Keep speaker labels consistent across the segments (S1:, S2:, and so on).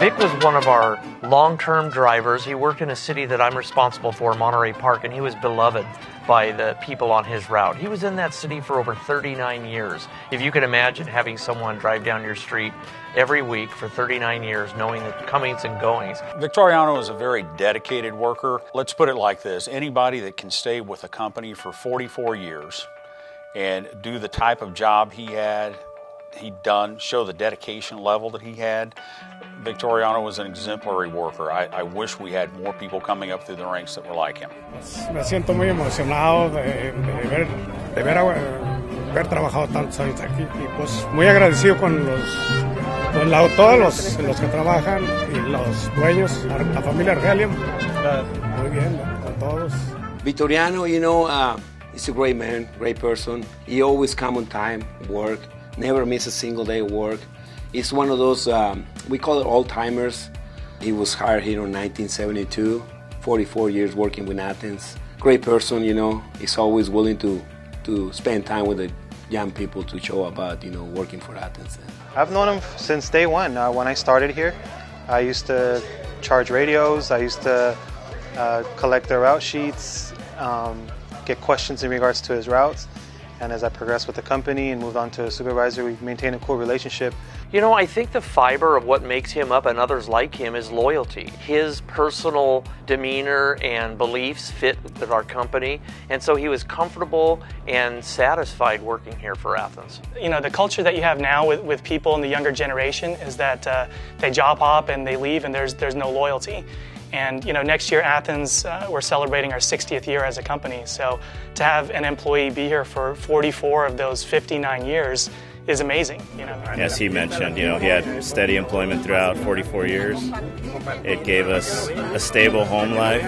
S1: Vic was one of our long-term drivers. He worked in a city that I'm responsible for, Monterey Park, and he was beloved by the people on his route. He was in that city for over 39 years. If you can imagine having someone drive down your street every week for 39 years, knowing the comings and goings.
S2: Victoriano is a very dedicated worker. Let's put it like this. Anybody that can stay with a company for 44 years and do the type of job he'd done, show the dedication level that he had, Victoriano was an exemplary worker. I wish we had more people coming up through the ranks that were like him.
S3: Me siento muy emocionado de haber trabajado tantos años aquí y pues muy agradecido con todos los que trabajan y los dueños, la familia Argelium. Muy bien, con todos.
S4: Victoriano, he's a great man, great person. He always come on time, work, never miss a single day of work. He's one of those, we call it old-timers. He was hired here in 1972, 44 years working with Athens. Great person, he's always willing to spend time with the young people to show about, working for Athens.
S5: I've known him since day one. When I started here, I used to charge radios, I used to collect their route sheets, get questions in regards to his routes. And as I progressed with the company and moved on to a supervisor, we maintained a cool relationship.
S1: I think the fiber of what makes him up and others like him is loyalty. His personal demeanor and beliefs fit with our company, and so he was comfortable and satisfied working here for Athens.
S6: The culture that you have now with people in the younger generation is that they job hop and they leave and there's no loyalty. And next year Athens, we're celebrating our 60th year as a company. So to have an employee be here for 44 of those 59 years is amazing.
S7: As he mentioned, he had steady employment throughout 44 years. It gave us a stable home life.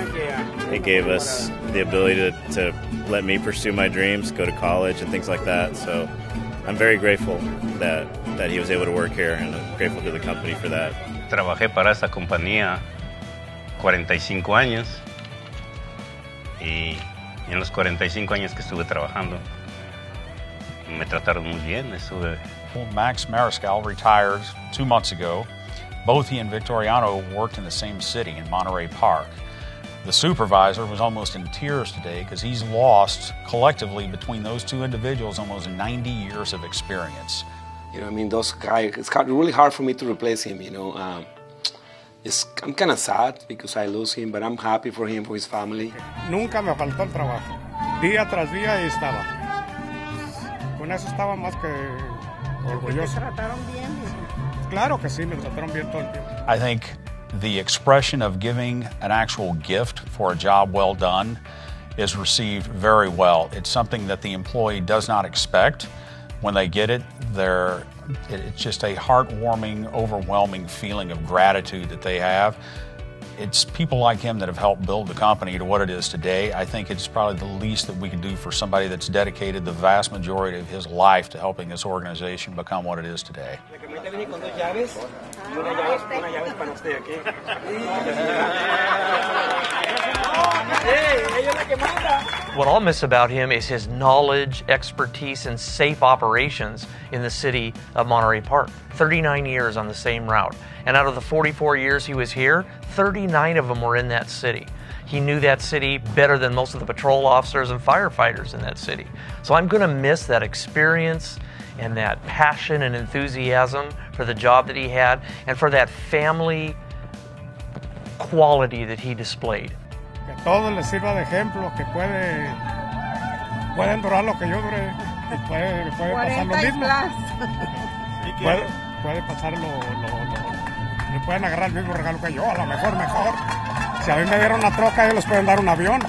S7: It gave us the ability to let me pursue my dreams, go to college and things like that. So I'm very grateful that he was able to work here, and I'm grateful to the company for that.
S8: Trabajé para esta compañía 45 años y en los 45 años que estuve trabajando me trataron muy bien.
S2: Max Mariscal retired 2 months ago. Both he and Victoriano worked in the same city in Monterey Park. The supervisor was almost in tears today because he's lost collectively between those two individuals almost 90 years of experience.
S4: Those guys, it's really hard for me to replace him, I'm kind of sad because I lose him, but I'm happy for him, for his family.
S3: Nunca me faltó el trabajo. Día tras día ahí estaba. Con eso estaba más que orgulloso. ¿Me trataron bien? Claro que sí, me trataron bien todo el tiempo.
S2: I think the expression of giving an actual gift for a job well done is received very well. It's something that the employee does not expect. When they get it, it's just a heartwarming, overwhelming feeling of gratitude that they have. It's people like him that have helped build the company to what it is today. I think it's probably the least that we can do for somebody that's dedicated the vast majority of his life to helping this organization become what it is today.
S1: What I'll miss about him is his knowledge, expertise, and safe operations in the city of Monterey Park. 39 years on the same route. And out of the 44 years he was here, 39 of them were in that city. He knew that city better than most of the patrol officers and firefighters in that city. So I'm going to miss that experience and that passion and enthusiasm for the job that he had and for that family quality that he displayed.
S3: Que todo les sirva de ejemplo, que pueden durar lo que yo duré, y puede pasar lo mismo. Puede pasar le pueden agarrar el mismo regalo que yo, a lo mejor. Si a mí me dieron una troca, ellos les pueden dar un avión.